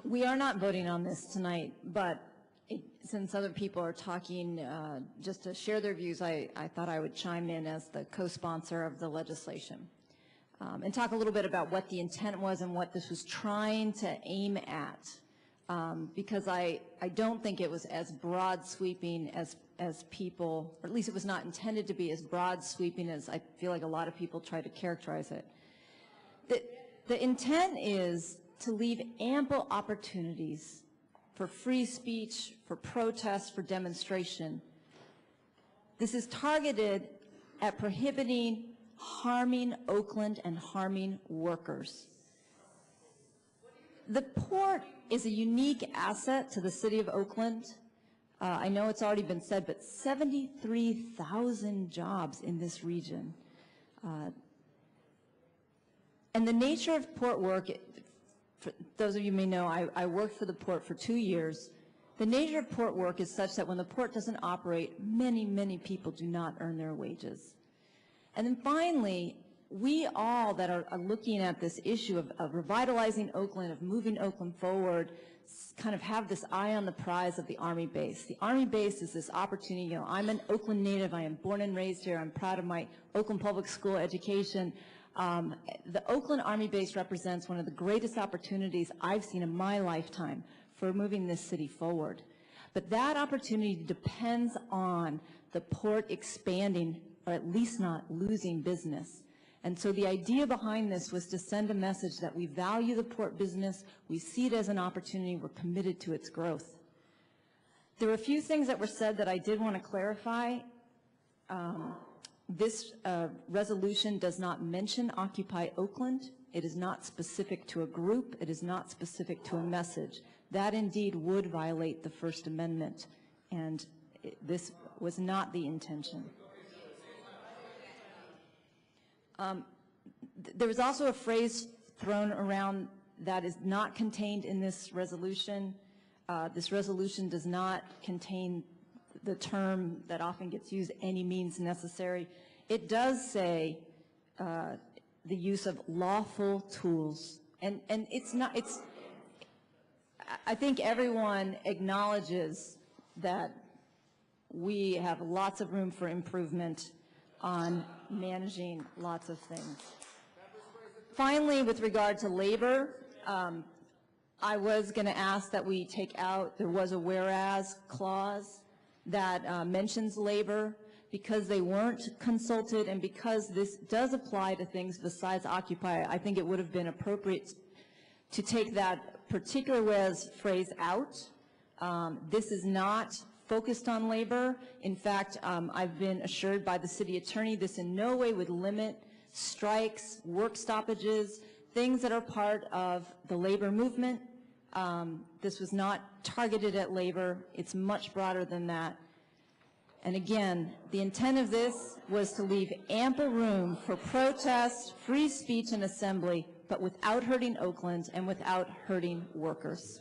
We are not voting on this tonight, but since other people are talking, just to share their views, I thought I would chime in as the co-sponsor of the legislation and talk a little bit about what the intent was and what this was trying to aim at, because I don't think it was as broad sweeping as people, or at least it was not intended to be as broad sweeping as I feel like a lot of people try to characterize it. The intent is to leave ample opportunities for free speech, for protest, for demonstration. This is targeted at prohibiting harming Oakland and harming workers. The port is a unique asset to the city of Oakland. I know it's already been said, but 73,000 jobs in this region. And the nature of port work, for those of you who may know, I worked for the port for 2 years. The nature of port work is such that when the port doesn't operate, many, many people do not earn their wages. And then finally, we all that are looking at this issue of revitalizing Oakland, of moving Oakland forward, kind of have this eye on the prize of the Army base. The Army base is this opportunity. You know, I'm an Oakland native. I am born and raised here. I'm proud of my Oakland public school education. The Oakland Army base represents one of the greatest opportunities I've seen in my lifetime for moving this city forward. But that opportunity depends on the port expanding, or at least not losing business. And so the idea behind this was to send a message that we value the port business, we see it as an opportunity, we're committed to its growth. There were a few things that were said that I did want to clarify. This resolution does not mention Occupy Oakland. It is not specific to a group. It is not specific to a message. That indeed would violate the First Amendment, and this was not the intention. There was also a phrase thrown around that is not contained in this resolution. This resolution does not contain the term that often gets used, any means necessary. It does say the use of lawful tools, and it's not, I think everyone acknowledges that we have lots of room for improvement on managing lots of things. Finally, with regard to labor, I was going to ask that we take out, there was a whereas clause that mentions labor, because they weren't consulted and because this does apply to things besides Occupy. I think it would have been appropriate to take that particular whereas phrase out. This is not focused on labor. In fact, I've been assured by the city attorney this in no way would limit strikes, work stoppages, things that are part of the labor movement. This was not targeted at labor. It's much broader than that. And again, the intent of this was to leave ample room for protest, free speech, and assembly, but without hurting Oakland and without hurting workers.